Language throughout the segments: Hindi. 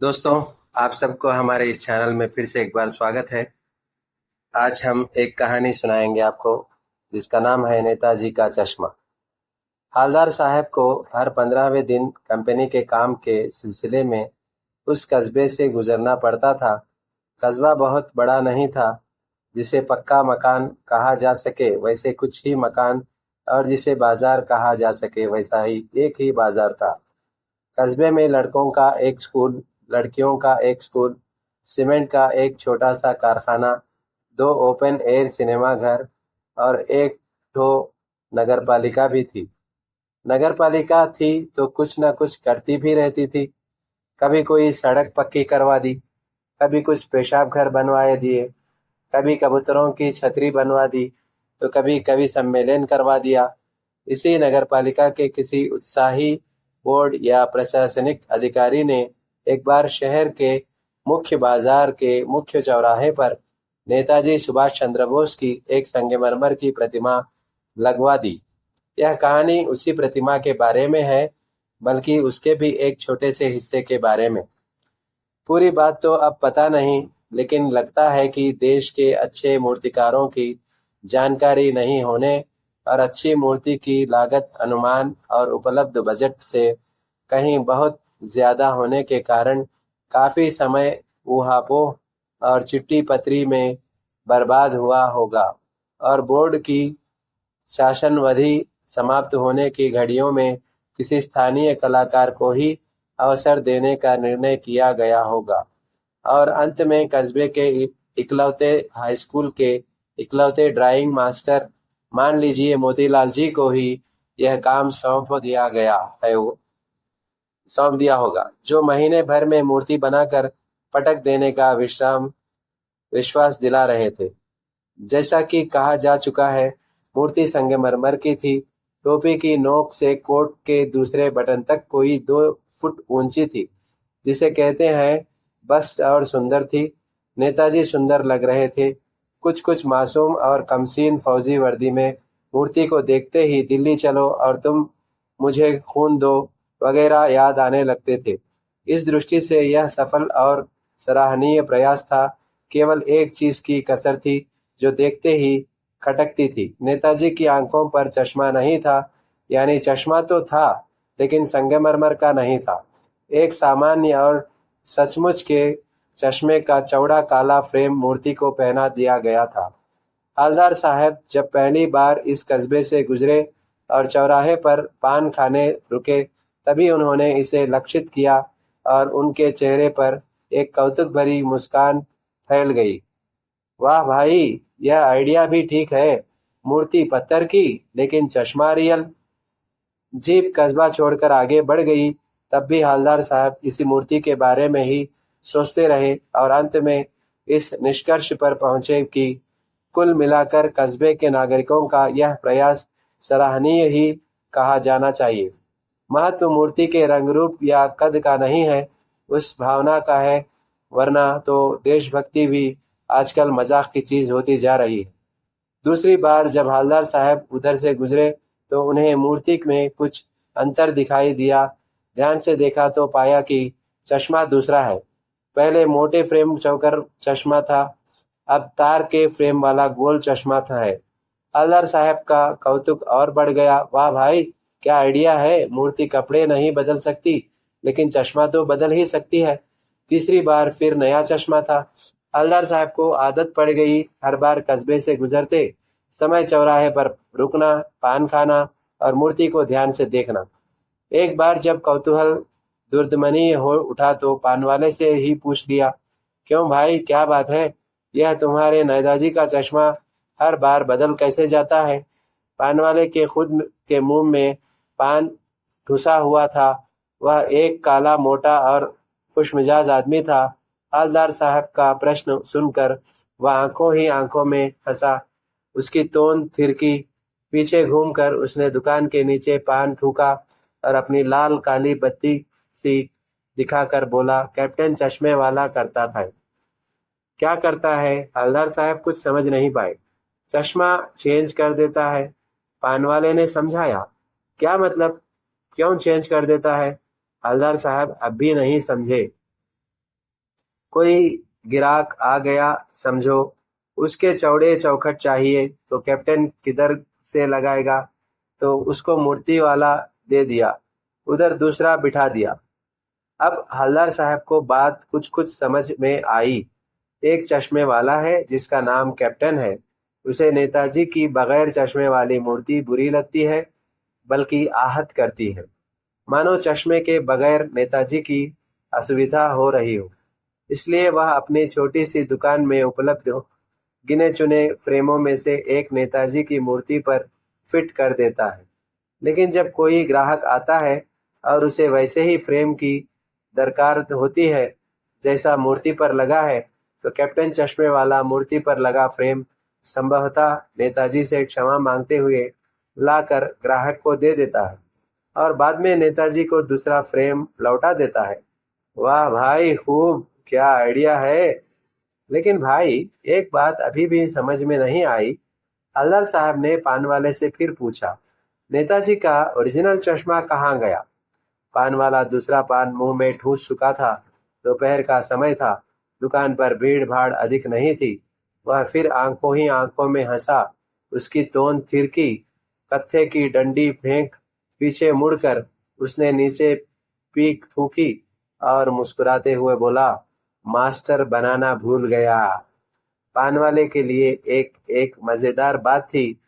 दोस्तों, आप सबको हमारे इस चैनल में फिर से एक बार स्वागत है। आज हम एक कहानी सुनाएंगे आपको, जिसका नाम है नेताजी का चश्मा। हालदार साहब को हर 15वें दिन कंपनी के काम के सिलसिले में उस कस्बे से गुजरना पड़ता था। कस्बा बहुत बड़ा नहीं था, जिसे पक्का मकान कहा जा सके वैसे कुछ ही मकान, और जिसे बाजार कहा जा सके वैसा ही एक ही बाजार था। कस्बे में लड़कों का एक स्कूल, लड़कियों का एक स्कूल, सीमेंट का एक छोटा सा कारखाना, 2 ओपन एयर सिनेमा घर और एक ठो नगरपालिका भी थी। नगरपालिका थी तो कुछ न कुछ करती भी रहती थी। कभी कोई सड़क पक्की करवा दी, कभी कुछ पेशाब घर बनवाए दिए, कभी कबूतरों की छतरी बनवा दी, तो कभी कवि सम्मेलन करवा दिया। इसी नगरपालिका के किसी उत्साही बोर्ड या प्रशासनिक अधिकारी ने एक बार शहर के मुख्य बाजार के मुख्य चौराहे पर नेताजी सुभाष चंद्र बोस की एक संगमरमर की प्रतिमा लगवा दी। यह कहानी उसी प्रतिमा के बारे में है, बल्कि उसके भी एक छोटे से हिस्से के बारे में। पूरी बात तो अब पता नहीं, लेकिन लगता है कि देश के अच्छे मूर्तिकारों की जानकारी नहीं होने और अच्छी मूर्ति की लागत अनुमान और उपलब्ध बजट से कहीं बहुत ज्यादा होने के कारण काफी समय ऊहापोह और चिट्ठी पत्री में बर्बाद हुआ होगा, और बोर्ड की शासनवधि समाप्त होने की घड़ियों में किसी स्थानीय कलाकार को ही अवसर देने का निर्णय किया गया होगा, और अंत में कस्बे के इकलौते हाई स्कूल के इकलौते ड्राइंग मास्टर, मान लीजिए मोतीलाल जी को ही यह काम सौंप दिया होगा, जो महीने भर में मूर्ति बनाकर पटक देने का विश्वास दिला रहे थे। जैसा कि कहा जा चुका है, मूर्ति संगमरमर की थी। टोपी की नोक से कोट के दूसरे बटन तक कोई 2 फुट ऊंची थी, जिसे कहते हैं बस्ट, और सुंदर थी। नेताजी सुंदर लग रहे थे। कुछ कुछ मासूम और कमसीन फौजी वर्दी में मूर्ति को देखते ही दिल्ली चलो और तुम मुझे खून दो वगैरह याद आने लगते थे। इस दृष्टि से यह सफल और सराहनीय प्रयास था। केवल एक चीज की कसर थी, जो देखते ही खटकती थी। नेताजी की आंखों पर चश्मा नहीं था, यानी चश्मा तो था, लेकिन संगमरमर का नहीं था। एक सामान्य और सचमुच के चश्मे का चौड़ा काला फ्रेम मूर्ति को पहना दिया गया था। हवलदार साहब जब पहली बार इस कस्बे से गुजरे और चौराहे पर पान खाने रुके, तभी उन्होंने इसे लक्षित किया और उनके चेहरे पर एक कौतुक भरी मुस्कान फैल गई। वाह भाई, यह आइडिया भी ठीक है। मूर्ति पत्थर की, लेकिन चश्मा रियल। जीप कस्बा छोड़कर आगे बढ़ गई, तब भी हवलदार साहब इसी मूर्ति के बारे में ही सोचते रहे और अंत में इस निष्कर्ष पर पहुंचे कि कुल मिलाकर कस्बे के नागरिकों का यह प्रयास सराहनीय ही कहा जाना चाहिए। महत्व मूर्ति के रंग रूप या कद का नहीं है, उस भावना का है, वरना तो देशभक्ति भी आजकल मजाक की चीज होती जा रही है। दूसरी बार जब हवलदार साहब उधर से गुजरे तो उन्हें मूर्ति में कुछ अंतर दिखाई दिया। ध्यान से देखा तो पाया कि चश्मा दूसरा है। पहले मोटे फ्रेम चौकर चश्मा था, अब तार के फ्रेम वाला गोल चश्मा था है। हवलदार साहब का कौतुक और बढ़ गया। वाह भाई, क्या आइडिया है। मूर्ति कपड़े नहीं बदल सकती, लेकिन चश्मा तो बदल ही सकती है। तीसरी बार फिर नया चश्मा था। हवलदार साहब को आदत पड़ गई हर बार कस्बे से गुजरते समय चौराहे पर रुकना, पान खाना और मूर्ति को ध्यान से देखना। एक बार जब कौतूहल दुर्दमनीय हो उठा तो पान वाले से ही पूछ लिया, क्यों भाई, क्या बात है? यह तुम्हारे नेताजी का चश्मा हर बार बदल कैसे जाता है? पान वाले के खुद के मुंह में पान ठुसा हुआ था। वह एक काला, मोटा और खुशमिजाज आदमी था। हवलदार साहब का प्रश्न सुनकर वह आंखों ही आंखों में हंसा। उसकी तोंद थिरकी। पीछे घूमकर उसने दुकान के नीचे पान थूका और अपनी लाल काली बत्ती सी दिखाकर बोला, कैप्टन चश्मे वाला करता था। क्या करता है? हवलदार साहब कुछ समझ नहीं पाए। चश्मा चेंज कर देता है, पान वाले ने समझाया। क्या मतलब? क्यों चेंज कर देता है? हवलदार साहब अब भी नहीं समझे। कोई गिराक आ गया समझो, उसके चौड़े चौखट चाहिए तो कैप्टन किधर से लगाएगा, तो उसको मूर्ति वाला दे दिया, उधर दूसरा बिठा दिया। अब हवलदार साहब को बात कुछ कुछ समझ में आई। एक चश्मे वाला है जिसका नाम कैप्टन है, उसे नेताजी की बगैर चश्मे वाली मूर्ति बुरी लगती है, बल्कि आहत करती है, मानो चश्मे के बगैर नेताजी की असुविधा हो रही हो। इसलिए वह अपनी छोटी सी दुकान में उपलब्ध गिने चुने फ्रेमों में से एक नेताजी की मूर्ति पर फिट कर देता है। लेकिन जब कोई ग्राहक आता है और उसे वैसे ही फ्रेम की दरकार होती है जैसा मूर्ति पर लगा है, तो कैप्टन चश्मे वाला मूर्ति पर लगा फ्रेम संभवतः नेताजी से क्षमा मांगते हुए लाकर ग्राहक को दे देता है और बाद में नेताजी को दूसरा फ्रेम लौटा देता है। वाह भाई, खूब, क्या आइडिया है। लेकिन भाई, एक बात अभी भी समझ में नहीं आई। हवलदार साहब ने पान वाले से फिर पूछा, नेताजी का ओरिजिनल चश्मा कहाँ गया? पान वाला दूसरा पान मुंह में ठूस चुका था। दोपहर का समय था, दुकान पर भीड़ भाड़ अधिक नहीं थी। वह फिर आंखों ही आंखों में हंसा, उसकी तोंद थिरकी, कत्थे की डंडी फेंक पीछे मुड़कर उसने नीचे पीक फूकी और मुस्कुराते हुए बोला, मास्टर बनाना भूल गया। पान वाले के लिए एक एक मजेदार बात थी,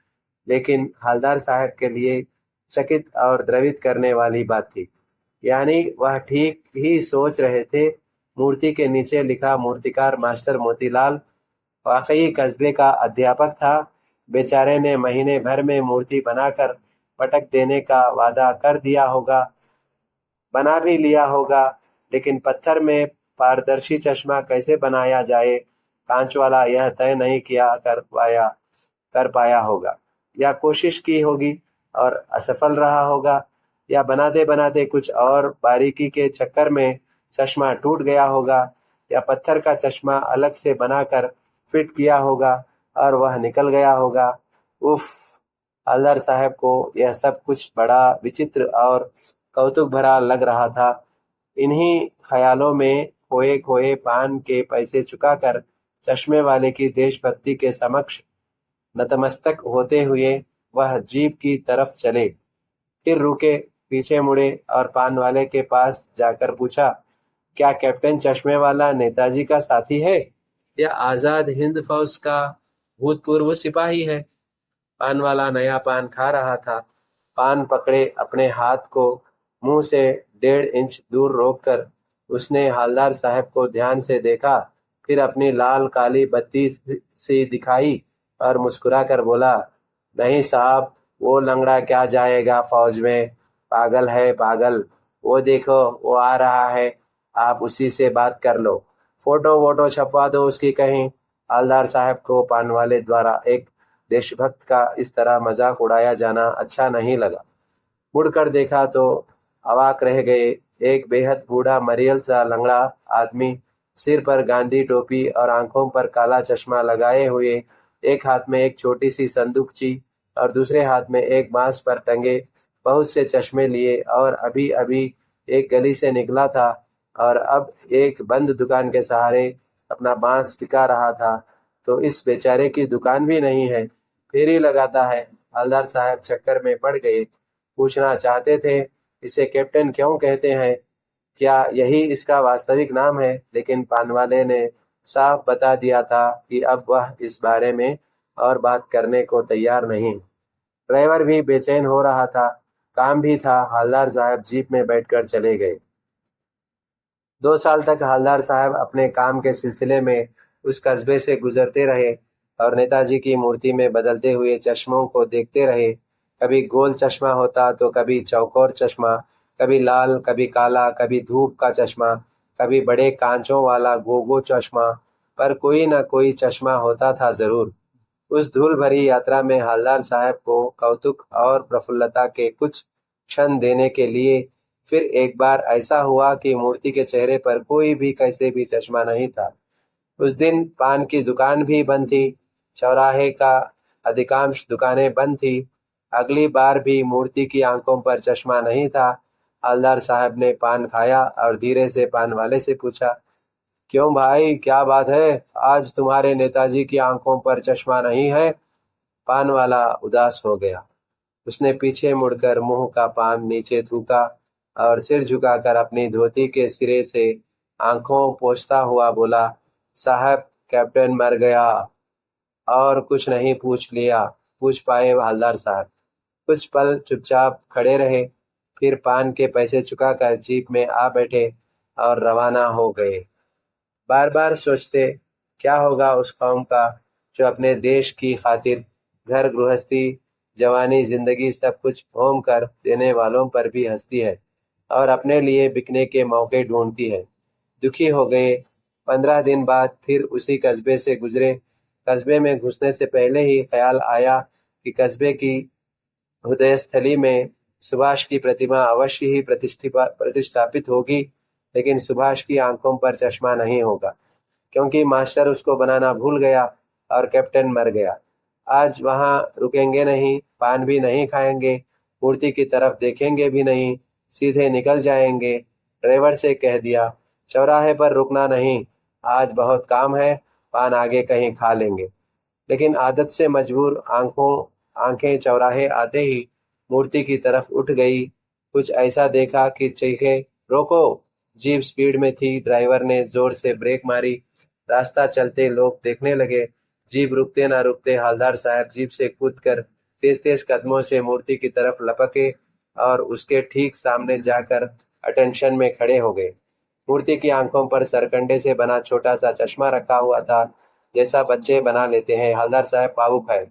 लेकिन हवलदार साहब के लिए चकित और द्रवित करने वाली बात थी। यानी वह ठीक ही सोच रहे थे। मूर्ति के नीचे लिखा मूर्तिकार मास्टर मोतीलाल वाकई कस्बे का अध्यापक था। बेचारे ने महीने भर में मूर्ति बनाकर पटक देने का वादा कर दिया होगा, बना भी लिया होगा, लेकिन पत्थर में पारदर्शी चश्मा कैसे बनाया जाए, कांच वाला, यह तय नहीं कर पाया होगा, या कोशिश की होगी और असफल रहा होगा, या बनाते बनाते कुछ और बारीकी के चक्कर में चश्मा टूट गया होगा, या पत्थर का चश्मा अलग से बनाकर फिट किया होगा और वह निकल गया होगा। उफ, हवलदार साहब को यह सब कुछ बड़ा विचित्र और कौतुक भरा लग रहा था। इन्हीं ख्यालों में खोए खोए पान के पैसे चुकाकर चश्मे वाले की देशभक्ति के समक्ष नतमस्तक होते हुए वह जीप की तरफ चले। फिर रुके, पीछे मुड़े और पान वाले के पास जाकर पूछा, क्या कैप्टन चश्मे वाला नेताजी का साथी है या आजाद हिंद फौज का भूतपूर्व सिपाही है? पान वाला नया पान खा रहा था। पान पकड़े अपने हाथ को मुंह से 1.5 इंच दूर रोककर उसने हवलदार साहब को ध्यान से देखा, फिर अपनी लाल काली बत्ती सी दिखाई और मुस्कुरा कर बोला, नहीं साहब, वो लंगड़ा क्या जाएगा फौज में, पागल है पागल। वो देखो, वो आ रहा है, आप उसी से बात कर लो, फोटो वोटो छपवा दो उसकी कहीं। हवलदार साहब को पान वाले द्वारा एक देशभक्त का इस तरह मजाक उड़ाया जाना अच्छा नहीं लगा। मुड़कर देखा तो अवाक रह गए। एक बेहद बूढ़ा मरियल सा लंगड़ा आदमी, सिर पर गांधी टोपी और आंखों पर काला चश्मा लगाए हुए, एक हाथ में एक छोटी सी संदूकची और दूसरे हाथ में एक बांस पर टंगे बहुत से चश्मे लिए और अभी अभी एक गली से निकला था और अब एक बंद दुकान के सहारे अपना बांस टिका रहा था। तो इस बेचारे की दुकान भी नहीं है, फेरी लगाता है। हवलदार साहब चक्कर में पड़ गए। पूछना चाहते थे, इसे कैप्टन क्यों कहते हैं, क्या यही इसका वास्तविक नाम है, लेकिन पानवाले ने साफ बता दिया था कि अब वह इस बारे में और बात करने को तैयार नहीं। ड्राइवर भी बेचैन हो रहा था, काम भी था। हवलदार साहब जीप में बैठकर चले गए। 2 साल तक हवलदार साहब अपने काम के सिलसिले में उस कस्बे से गुजरते रहे और नेताजी की मूर्ति में बदलते हुए चश्मों को देखते रहे। कभी गोल चश्मा होता तो कभी चौकोर चश्मा, कभी लाल, कभी काला, कभी धूप का चश्मा, कभी बड़े कांचों वाला गोगो चश्मा, पर कोई न कोई चश्मा होता था जरूर। उस धूल भरी यात्रा में हवलदार साहब को कौतुक और प्रफुल्लता के कुछ क्षण देने के लिए फिर एक बार ऐसा हुआ कि मूर्ति के चेहरे पर कोई भी कैसे भी चश्मा नहीं था। उस दिन पान की दुकान भी बंद थी, चौराहे का अधिकांश दुकानें बंद थी। अगली बार भी मूर्ति की आंखों पर चश्मा नहीं था। हवलदार साहब ने पान खाया और धीरे से पान वाले से पूछा, क्यों भाई, क्या बात है? आज तुम्हारे नेताजी की आंखों पर चश्मा नहीं है? पान वाला उदास हो गया। उसने पीछे मुड़कर मुंह का पान नीचे थूका और सिर झुकाकर अपनी धोती के सिरे से आंखों पोंछता हुआ बोला, साहब, कैप्टन मर गया। और कुछ नहीं पूछ पाए हवलदार साहब। कुछ पल चुपचाप खड़े रहे, फिर पान के पैसे चुकाकर जीप में आ बैठे और रवाना हो गए। बार बार सोचते, क्या होगा उस कौम का जो अपने देश की खातिर घर गृहस्थी, जवानी, जिंदगी सब कुछ होम कर देने वालों पर भी हंसती है और अपने लिए बिकने के मौके ढूंढती है। दुखी हो गए। 15 दिन बाद फिर उसी कस्बे से गुजरे। कस्बे में घुसने से पहले ही ख्याल आया कि कस्बे की हृदयस्थली में सुभाष की प्रतिमा अवश्य ही प्रतिष्ठापित होगी, लेकिन सुभाष की आंखों पर चश्मा नहीं होगा, क्योंकि मास्टर उसको बनाना भूल गया और कैप्टन मर गया। आज वहां रुकेंगे नहीं, पान भी नहीं खाएंगे, मूर्ति की तरफ देखेंगे भी नहीं, सीधे निकल जाएंगे। ड्राइवर से कह दिया, चौराहे पर रुकना नहीं, आज बहुत काम है, पान आगे कहीं खा लेंगे। लेकिन आदत से मजबूर आंखें चौराहे आते ही मूर्ति की तरफ उठ गई। कुछ ऐसा देखा कि चीखे, रोको। जीप स्पीड में थी। ड्राइवर ने जोर से ब्रेक मारी। रास्ता चलते लोग देखने लगे। जीप रुकते ना रुकते हवलदार साहब जीप से कूदकर तेज तेज कदमों से मूर्ति की तरफ लपके और उसके ठीक सामने जाकर अटेंशन में खड़े हो गए। मूर्ति की आंखों पर सरकंडे से बना छोटा सा चश्मा रखा हुआ था, जैसा बच्चे बना लेते हैं। हवलदार साहब भावुक है।